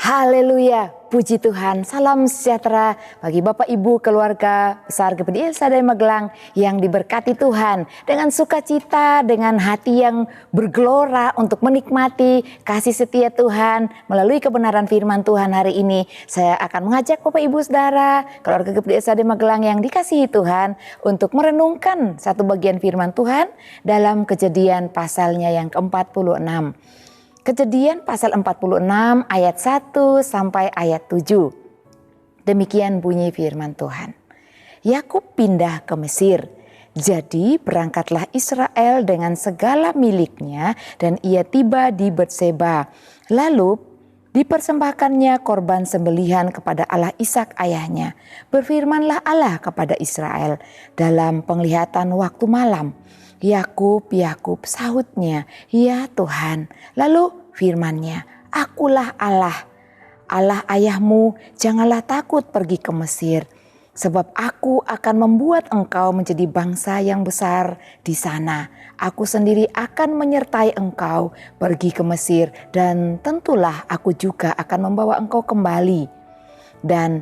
Haleluya, puji Tuhan, salam sejahtera bagi Bapak Ibu keluarga besar GPD Ilsadai Magelang yang diberkati Tuhan dengan sukacita, dengan hati yang bergelora untuk menikmati kasih setia Tuhan melalui kebenaran firman Tuhan hari ini. Saya akan mengajak Bapak Ibu Saudara keluarga GPD Ilsadai Magelang yang dikasihi Tuhan untuk merenungkan satu bagian firman Tuhan dalam Kejadian pasalnya yang ke-46. Kejadian pasal 46 ayat 1 sampai ayat 7. Demikian bunyi firman Tuhan. Yakub pindah ke Mesir. Jadi berangkatlah Israel dengan segala miliknya dan ia tiba di Berseba. Lalu dipersembahkannya korban sembelihan kepada Allah Ishak ayahnya. Berfirmanlah Allah kepada Israel dalam penglihatan waktu malam. Yakub, Yakub, sahutnya, ya Tuhan. Lalu firman-Nya, akulah Allah, Allah ayahmu, janganlah takut pergi ke Mesir. Sebab aku akan membuat engkau menjadi bangsa yang besar di sana. Aku sendiri akan menyertai engkau pergi ke Mesir dan tentulah aku juga akan membawa engkau kembali. Dan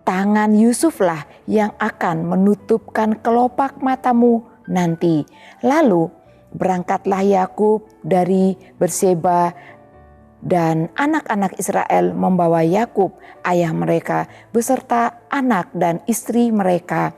tangan Yusuflah yang akan menutupkan kelopak matamu nanti. Lalu berangkatlah Yakub dari Berseba dan anak-anak Israel membawa Yakub ayah mereka beserta anak dan istri mereka.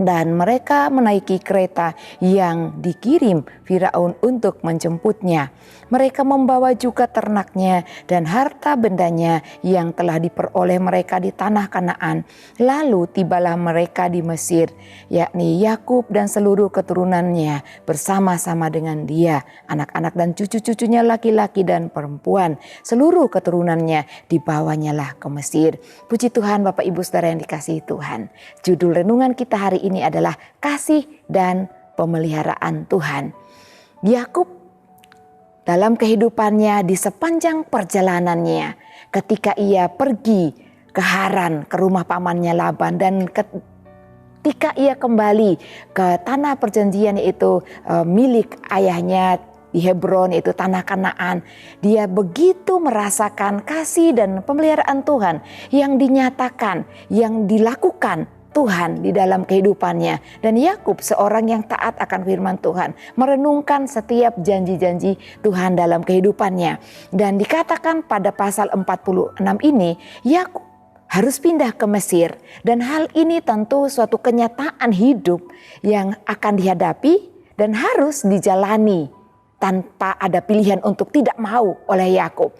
Dan mereka menaiki kereta yang dikirim Firaun untuk menjemputnya. Mereka membawa juga ternaknya dan harta bendanya yang telah diperoleh mereka di tanah Kanaan. Lalu tibalah mereka di Mesir, yakni Yakub dan seluruh keturunannya bersama-sama dengan dia, anak-anak dan cucu-cucunya laki-laki dan perempuan. Seluruh keturunannya dibawanyalah ke Mesir. Puji Tuhan Bapak Ibu Saudara yang dikasihi Tuhan. Judul renungan kita hari ini adalah kasih dan pemeliharaan Tuhan. Yakub dalam kehidupannya di sepanjang perjalanannya ketika ia pergi ke Haran ke rumah pamannya Laban dan ketika ia kembali ke tanah perjanjian yaitu milik ayahnya di Hebron yaitu tanah Kanaan, dia begitu merasakan kasih dan pemeliharaan Tuhan yang dinyatakan, yang dilakukan Tuhan di dalam kehidupannya. Dan Yakub seorang yang taat akan firman Tuhan, merenungkan setiap janji-janji Tuhan dalam kehidupannya. Dan dikatakan pada pasal 46 ini, Yakub harus pindah ke Mesir. Dan hal ini tentu suatu kenyataan hidup yang akan dihadapi dan harus dijalani tanpa ada pilihan untuk tidak mau oleh Yakub.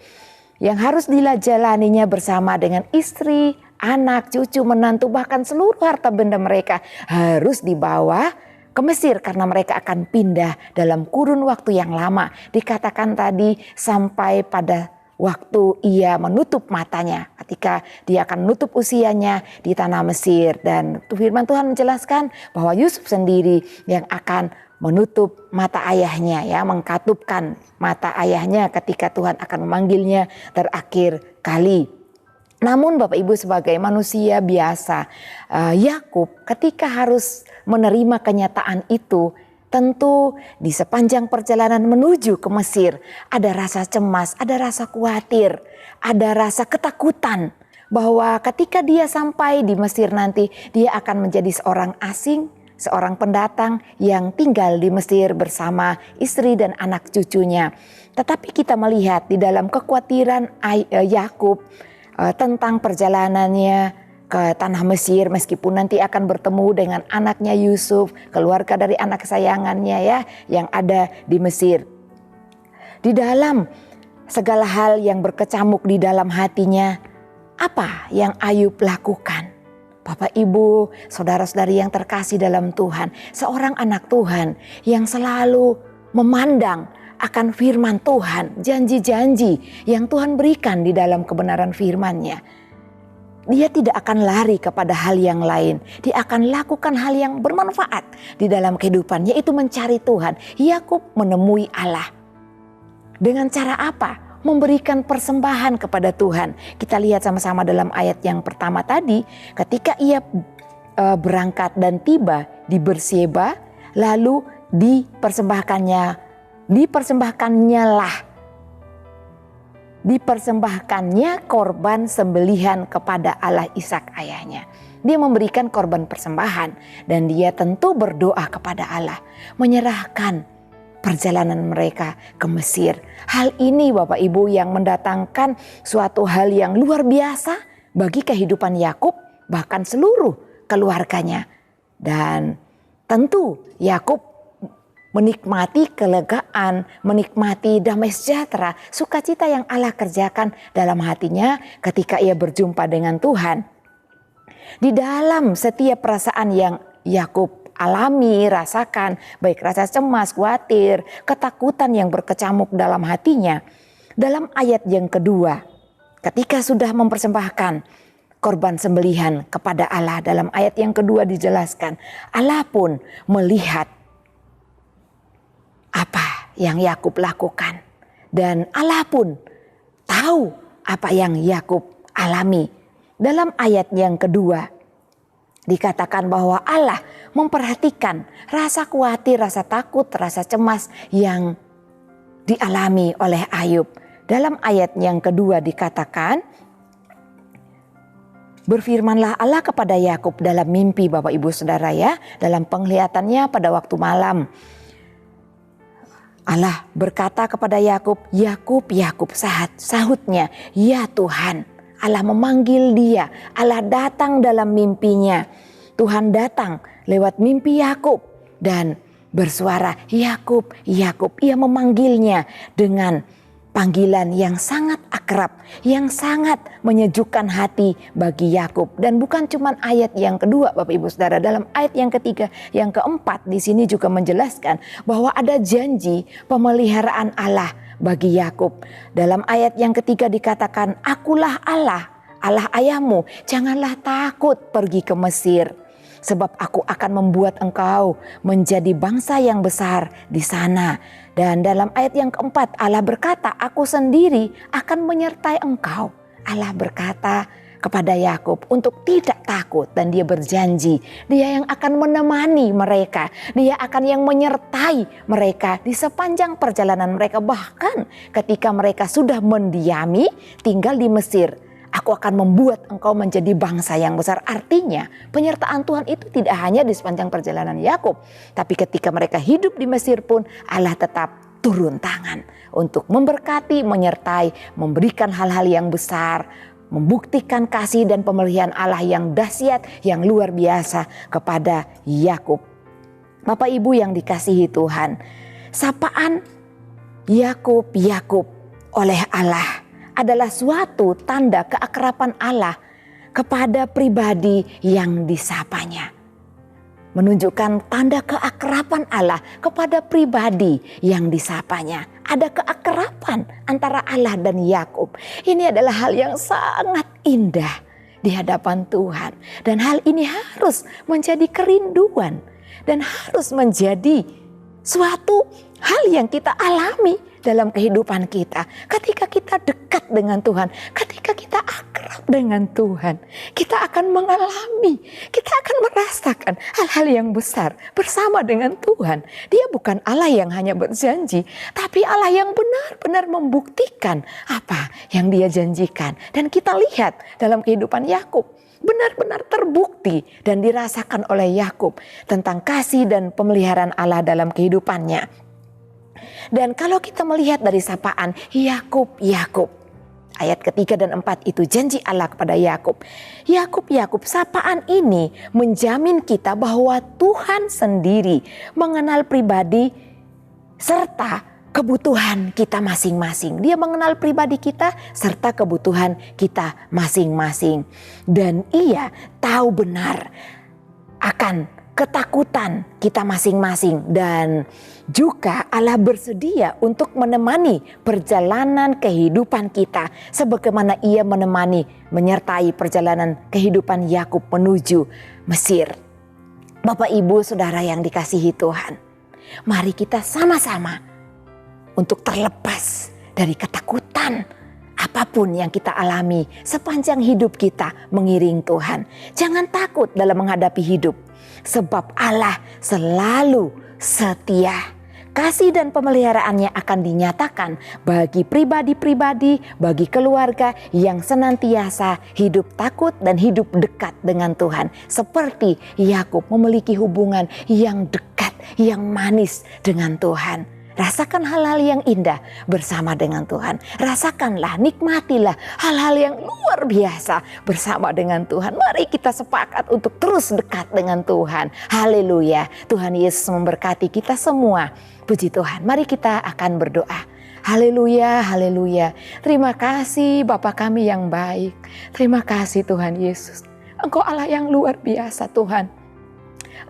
Yang harus dijalaninya bersama dengan istri, anak, cucu, menantu, bahkan seluruh harta benda mereka harus dibawa ke Mesir karena mereka akan pindah dalam kurun waktu yang lama. Dikatakan tadi sampai pada waktu ia menutup matanya ketika dia akan menutup usianya di tanah Mesir. Dan firman Tuhan menjelaskan bahwa Yusuf sendiri yang akan menutup mata ayahnya, ya, mengkatupkan mata ayahnya ketika Tuhan akan memanggilnya terakhir kali. Namun Bapak Ibu sebagai manusia biasa, Yakub ketika harus menerima kenyataan itu, tentu di sepanjang perjalanan menuju ke Mesir ada rasa cemas, ada rasa khawatir, ada rasa ketakutan bahwa ketika dia sampai di Mesir nanti dia akan menjadi seorang asing, seorang pendatang yang tinggal di Mesir bersama istri dan anak cucunya. Tetapi kita melihat di dalam kekhawatiran Yakub tentang perjalanannya ke tanah Mesir, meskipun nanti akan bertemu dengan anaknya Yusuf, keluarga dari anak kesayangannya ya, yang ada di Mesir. Di dalam segala hal yang berkecamuk di dalam hatinya, apa yang Ayub lakukan? Bapak Ibu, saudara-saudari yang terkasih dalam Tuhan, seorang anak Tuhan yang selalu memandang akan firman Tuhan, janji-janji yang Tuhan berikan di dalam kebenaran firman-Nya. Dia tidak akan lari kepada hal yang lain. Dia akan lakukan hal yang bermanfaat di dalam kehidupan, yaitu mencari Tuhan. Yakub menemui Allah. Dengan cara apa? Memberikan persembahan kepada Tuhan. Kita lihat sama-sama dalam ayat yang pertama tadi, ketika ia berangkat dan tiba di Berseba, lalu dipersembahkannya korban sembelihan kepada Allah Ishak ayahnya. Dia memberikan korban persembahan dan dia tentu berdoa kepada Allah, menyerahkan perjalanan mereka ke Mesir. Hal ini Bapak Ibu yang mendatangkan suatu hal yang luar biasa bagi kehidupan Yakub, bahkan seluruh keluarganya. Dan tentu Yakub menikmati kelegaan, menikmati damai sejahtera, sukacita yang Allah kerjakan dalam hatinya ketika ia berjumpa dengan Tuhan. Di dalam setiap perasaan yang Yakub alami, rasakan, baik rasa cemas, khawatir, ketakutan yang berkecamuk dalam hatinya. Dalam ayat yang kedua, ketika sudah mempersembahkan korban sembelihan kepada Allah, dalam ayat yang kedua dijelaskan, Allah pun melihat apa yang Yakub lakukan. Dan Allah pun tahu apa yang Yakub alami. Dalam ayat yang kedua dikatakan bahwa Allah memperhatikan rasa khawatir, rasa takut, rasa cemas yang dialami oleh Ayub. Dalam ayat yang kedua dikatakan, berfirmanlah Allah kepada Yakub dalam mimpi, Bapak Ibu Saudara ya, dalam penglihatannya pada waktu malam. Allah berkata kepada Yakub, Yakub, Yakub, sahutnya, ya Tuhan. Allah memanggil dia, Allah datang dalam mimpinya. Tuhan datang lewat mimpi Yakub dan bersuara, Yakub, Yakub. Ia memanggilnya dengan panggilan yang sangat akrab, yang sangat menyejukkan hati bagi Yakub. Dan bukan cuma ayat yang kedua Bapak Ibu Saudara, dalam ayat yang ketiga, yang keempat di sini juga menjelaskan bahwa ada janji pemeliharaan Allah bagi Yakub. Dalam ayat yang ketiga dikatakan, akulah Allah, Allah ayahmu, janganlah takut pergi ke Mesir. Sebab aku akan membuat engkau menjadi bangsa yang besar di sana. Dan dalam ayat yang keempat Allah berkata, aku sendiri akan menyertai engkau. Allah berkata kepada Yakub untuk tidak takut, dan dia berjanji dia yang akan menemani mereka. Dia akan yang menyertai mereka di sepanjang perjalanan mereka. Bahkan ketika mereka sudah mendiami tinggal di Mesir, aku akan membuat engkau menjadi bangsa yang besar. Artinya penyertaan Tuhan itu tidak hanya di sepanjang perjalanan Yakub, tapi ketika mereka hidup di Mesir pun Allah tetap turun tangan untuk memberkati, menyertai, memberikan hal-hal yang besar, membuktikan kasih dan pemeliharaan Allah yang dahsyat, yang luar biasa kepada Yakub. Bapak Ibu yang dikasihi Tuhan, sapaan Yakub, Yakub oleh Allah adalah suatu tanda keakraban Allah kepada pribadi yang disapanya. Menunjukkan tanda keakraban Allah kepada pribadi yang disapanya. Ada keakraban antara Allah dan Yakub. Ini adalah hal yang sangat indah di hadapan Tuhan. Dan hal ini harus menjadi kerinduan dan harus menjadi suatu hal yang kita alami dalam kehidupan kita. Ketika kita dekat dengan Tuhan, ketika kita akrab dengan Tuhan, kita akan mengalami, kita akan merasakan hal-hal yang besar bersama dengan Tuhan. Dia bukan Allah yang hanya berjanji, tapi Allah yang benar-benar membuktikan apa yang Dia janjikan. Dan kita lihat dalam kehidupan Yakub, benar-benar terbukti dan dirasakan oleh Yakub tentang kasih dan pemeliharaan Allah dalam kehidupannya. Dan kalau kita melihat dari sapaan Yakub, Yakub, ayat ketiga dan empat itu janji Allah kepada Yakub. Yakub, Yakub, sapaan ini menjamin kita bahwa Tuhan sendiri mengenal pribadi serta kebutuhan kita masing-masing. Dia mengenal pribadi kita serta kebutuhan kita masing-masing. Dan Ia tahu benar akan ketakutan kita masing-masing, dan juga Allah bersedia untuk menemani perjalanan kehidupan kita sebagaimana Ia menyertai perjalanan kehidupan Yakub menuju Mesir. Bapak, Ibu, Saudara yang dikasihi Tuhan, mari kita sama-sama untuk terlepas dari ketakutan apapun yang kita alami sepanjang hidup kita mengiring Tuhan. Jangan takut dalam menghadapi hidup, sebab Allah selalu setia. Kasih dan pemeliharaannya akan dinyatakan bagi pribadi-pribadi, bagi keluarga yang senantiasa hidup takut dan hidup dekat dengan Tuhan. Seperti Yakub memiliki hubungan yang dekat, yang manis dengan Tuhan. Rasakan hal-hal yang indah bersama dengan Tuhan. Rasakanlah, nikmatilah hal-hal yang luar biasa bersama dengan Tuhan. Mari kita sepakat untuk terus dekat dengan Tuhan. Haleluya. Tuhan Yesus memberkati kita semua. Puji Tuhan. Mari kita akan berdoa. Haleluya, haleluya. Terima kasih Bapa kami yang baik. Terima kasih Tuhan Yesus. Engkau Allah yang luar biasa Tuhan.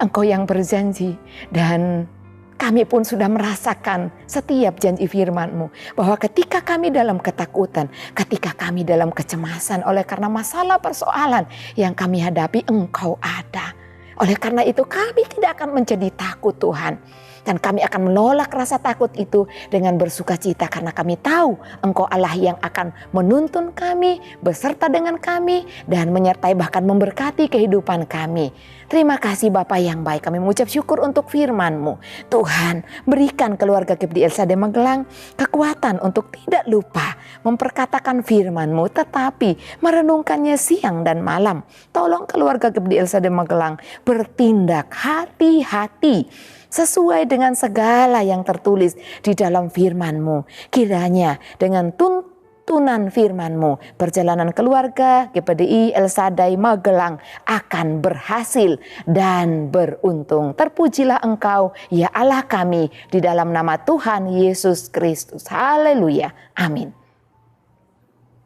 Engkau yang berjanji, dan kami pun sudah merasakan setiap janji firman-Mu, bahwa ketika kami dalam ketakutan, ketika kami dalam kecemasan oleh karena masalah persoalan yang kami hadapi, Engkau ada. Oleh karena itu kami tidak akan menjadi takut Tuhan. Dan kami akan menolak rasa takut itu dengan bersukacita, karena kami tahu Engkau Allah yang akan menuntun kami, beserta dengan kami, dan menyertai bahkan memberkati kehidupan kami. Terima kasih Bapa yang baik, kami mengucap syukur untuk firman-Mu. Tuhan, berikan keluarga GPD El Shaddai Magelang kekuatan untuk tidak lupa memperkatakan firman-Mu, tetapi merenungkannya siang dan malam. Tolong keluarga GPD El Shaddai Magelang bertindak hati-hati sesuai dengan segala yang tertulis di dalam firman-Mu. Kiranya dengan tuntunan firman-Mu, perjalanan keluarga GPDI El Shaddai Magelang akan berhasil dan beruntung. Terpujilah Engkau, ya Allah kami, di dalam nama Tuhan Yesus Kristus. Haleluya. Amin.